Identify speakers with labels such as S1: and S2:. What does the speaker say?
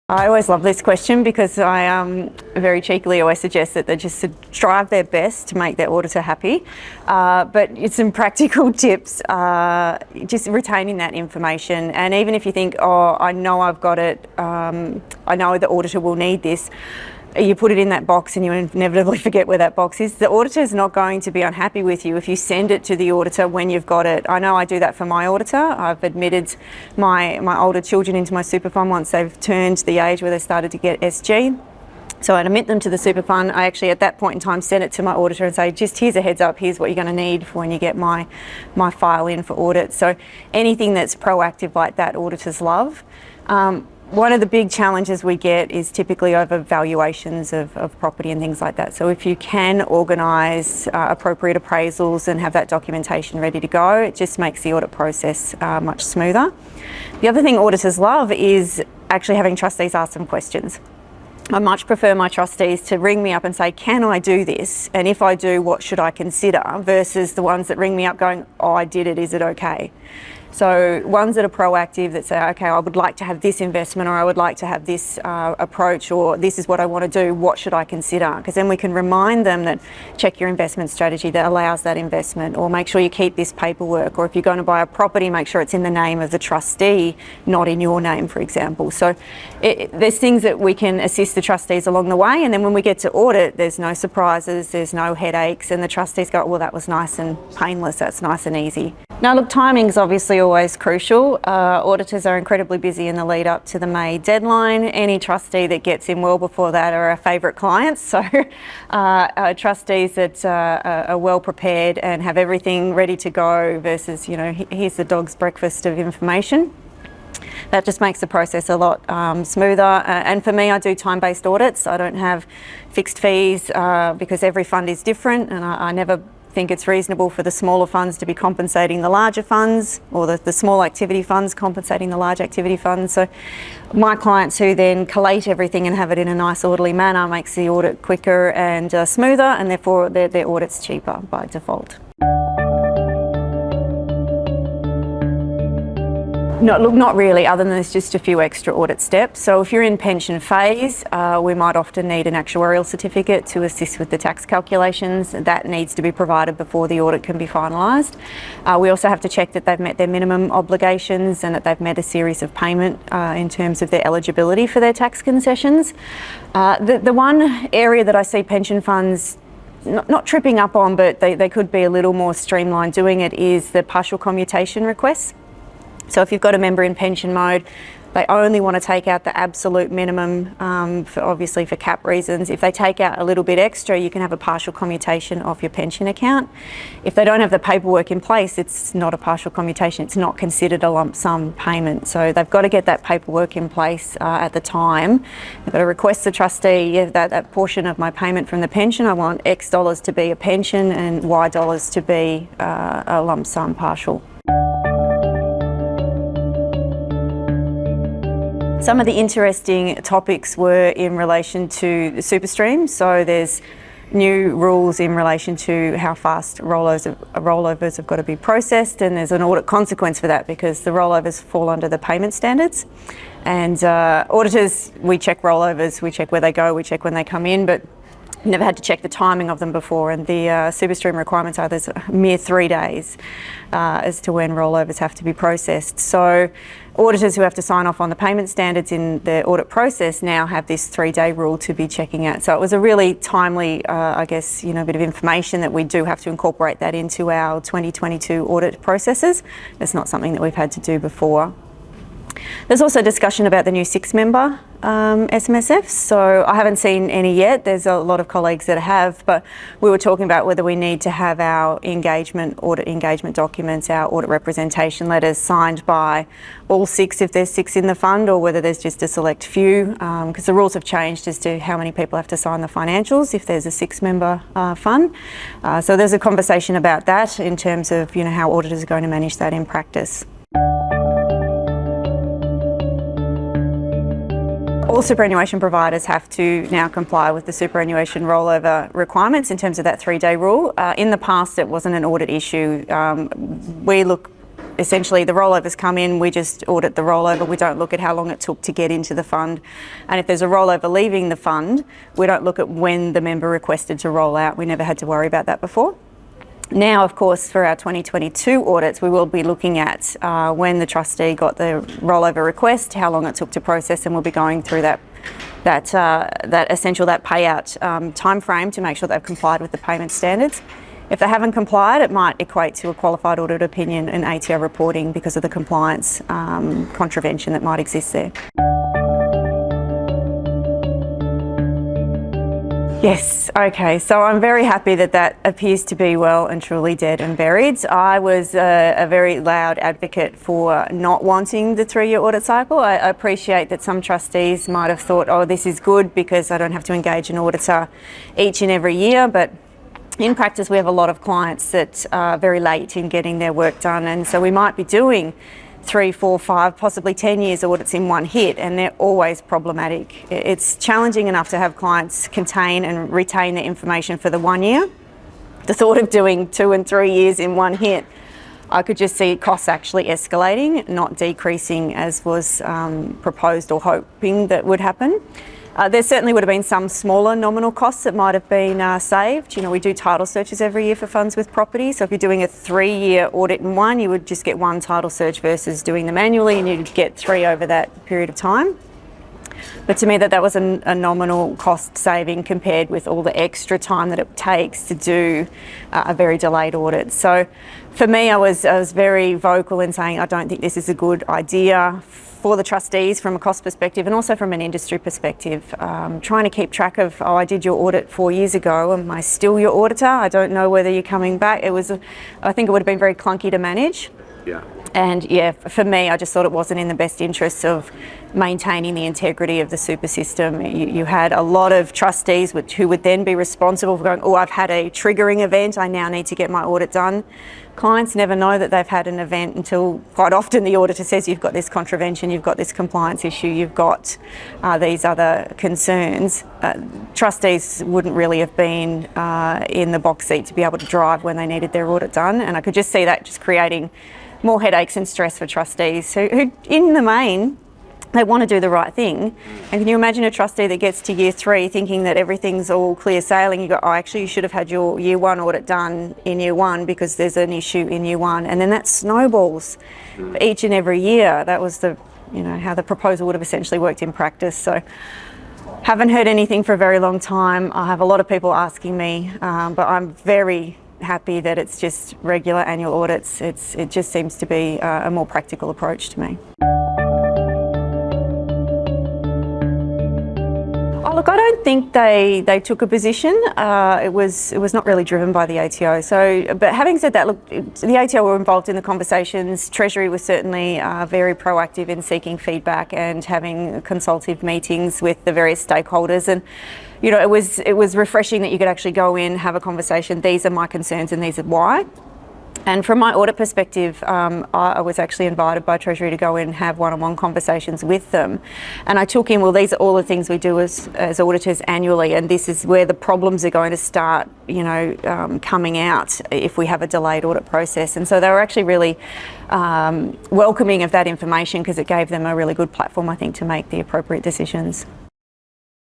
S1: I always love this question because I very cheekily always suggest that they just strive their best to make their auditor happy. But it's some practical tips, just retaining that information. And even if you think, oh, I know I've got it, I know the auditor will need this, you put it in that box and you inevitably forget where that box is. The auditor is not going to be unhappy with you if you send it to the auditor when you've got it. I know I do that for my auditor. I've admitted my older children into my super fund once they've turned the age where they started to get SG. So I'd admit them to the super fund. I actually at that point in time send it to my auditor and say, just here's a heads up, here's what you're going to need for when you get my file in for audit. So anything that's proactive like that, auditors love. One of the big challenges we get is typically over valuations of property and things like that. So if you can organise appropriate appraisals and have that documentation ready to go, it just makes the audit process much smoother. The other thing auditors love is actually having trustees ask them questions. I much prefer my trustees to ring me up and say, can I do this? And if I do, what should I consider? Versus the ones that ring me up going, oh, I did it, is it okay? So ones that are proactive that say, okay, I would like to have this investment, or I would like to have this approach, or this is what I want to do, what should I consider? Because then we can remind them that check your investment strategy that allows that investment, or make sure you keep this paperwork, or if you're going to buy a property, make sure it's in the name of the trustee, not in your name, for example. So there's things that we can assist the trustees along the way, and then when we get to audit, there's no surprises, there's no headaches, and the trustees go, well, that was nice and painless, that's nice and easy. Now look, timing is obviously always crucial. Auditors are incredibly busy in the lead up to the May deadline. Any trustee that gets in well before that are our favourite clients. So trustees that are well prepared and have everything ready to go versus, you know, here's the dog's breakfast of information. That just makes the process a lot smoother. And for me, I do time-based audits. I don't have fixed fees because every fund is different, and I never think it's reasonable for the smaller funds to be compensating the larger funds, or the small activity funds compensating the large activity funds. So my clients who then collate everything and have it in a nice orderly manner makes the audit quicker and smoother, and therefore their audit's cheaper by default. No, look, not really, other than there's just a few extra audit steps. So if you're in pension phase, we might often need an actuarial certificate to assist with the tax calculations. That needs to be provided before the audit can be finalised. We also have to check that they've met their minimum obligations and that they've met a series of payment in terms of their eligibility for their tax concessions. The one area that I see pension funds not tripping up on, but they could be a little more streamlined doing it, is the partial commutation requests. So if you've got a member in pension mode, they only want to take out the absolute minimum, obviously for cap reasons. If they take out a little bit extra, you can have a partial commutation of your pension account. If they don't have the paperwork in place, it's not a partial commutation. It's not considered a lump sum payment. So they've got to get that paperwork in place at the time. They've got to request the trustee, yeah, that portion of my payment from the pension, I want X dollars to be a pension and Y dollars to be a lump sum partial. Some of the interesting topics were in relation to the super stream. So there's new rules in relation to how fast rollovers have got to be processed, and there's an audit consequence for that because the rollovers fall under the payment standards. And auditors, we check rollovers, we check where they go, we check when they come in, but never had to check the timing of them before, and the superstream requirements are there's a mere 3 days as to when rollovers have to be processed. So auditors who have to sign off on the payment standards in the audit process now have this 3-day rule to be checking at. So it was a really timely, I guess, you know, bit of information that we do have to incorporate that into our 2022 audit processes. It's not something that we've had to do before. There's also discussion about the new 6-member SMSFs. So I haven't seen any yet. There's a lot of colleagues that have, but we were talking about whether we need to have our audit engagement documents, our audit representation letters signed by all 6 if there's 6 in the fund, or whether there's just a select few, because the rules have changed as to how many people have to sign the financials if there's a 6-member fund. So there's a conversation about that in terms of, you know, how auditors are going to manage that in practice. All superannuation providers have to now comply with the superannuation rollover requirements in terms of that 3-day rule. In the past, it wasn't an audit issue. We look essentially the rollovers come in, we just audit the rollover. We don't look at how long it took to get into the fund. And if there's a rollover leaving the fund, we don't look at when the member requested to roll out. We never had to worry about that before. Now, of course, for our 2022 audits, we will be looking at when the trustee got the rollover request, how long it took to process, and we'll be going through that payout time frame to make sure they've complied with the payment standards. If they haven't complied, it might equate to a qualified audit opinion and ATO reporting because of the compliance contravention that might exist there. Yes, okay, so I'm very happy that that appears to be well and truly dead and buried. I was a very loud advocate for not wanting the 3-year audit cycle. I appreciate that some trustees might have thought, oh, this is good because I don't have to engage an auditor each and every year, but in practice we have a lot of clients that are very late in getting their work done, and so we might be doing 3, 4, 5, possibly 10 years audits in one hit, and they're always problematic. It's challenging enough to have clients contain and retain the information for the 1 year. The thought of doing 2 and 3 years in one hit, I could just see costs actually escalating, not decreasing as was proposed or hoping that would happen. There certainly would have been some smaller nominal costs that might have been saved. You know, we do title searches every year for funds with property. So if you're doing a 3-year audit in one, you would just get 1 title search versus doing them annually, and you'd get 3 over that period of time. But to me, that was a nominal cost saving compared with all the extra time that it takes to do a very delayed audit. So for me, I was very vocal in saying I don't think this is a good idea for the trustees from a cost perspective and also from an industry perspective. Trying to keep track of, oh, I did your audit 4 years ago, am I still your auditor? I don't know whether you're coming back. I think it would have been very clunky to manage.
S2: Yeah.
S1: And yeah, for me, I just thought it wasn't in the best interests of maintaining the integrity of the super system. You had a lot of trustees who would then be responsible for going, oh, I've had a triggering event, I now need to get my audit done. Clients never know that they've had an event until quite often the auditor says you've got this contravention, you've got this compliance issue, you've got these other concerns. Trustees wouldn't really have been in the box seat to be able to drive when they needed their audit done, and I could just see that just creating more headaches and stress for trustees who in the main, they want to do the right thing. And can you imagine a trustee that gets to year 3 thinking that everything's all clear sailing? You go, oh, actually you should have had your year 1 audit done in year 1 because there's an issue in year 1, and then that snowballs for each and every year. That was how the proposal would have essentially worked in practice. So haven't heard anything for a very long time. I have a lot of people asking me, but I'm very happy that it's just regular annual audits. It just seems to be a more practical approach to me. Oh, look, I don't think they took a position. It was not really driven by the ATO. So, but having said that, look, the ATO were involved in the conversations. Treasury was certainly very proactive in seeking feedback and having consultative meetings with the various stakeholders. And you know, it was refreshing that you could actually go in, have a conversation. These are my concerns and these are why. And from my audit perspective, I was actually invited by Treasury to go in and have one-on-one conversations with them. And I took in, well, these are all the things we do as auditors annually, and this is where the problems are going to start, coming out if we have a delayed audit process. And so they were actually really welcoming of that information because it gave them a really good platform, I think, to make the appropriate decisions.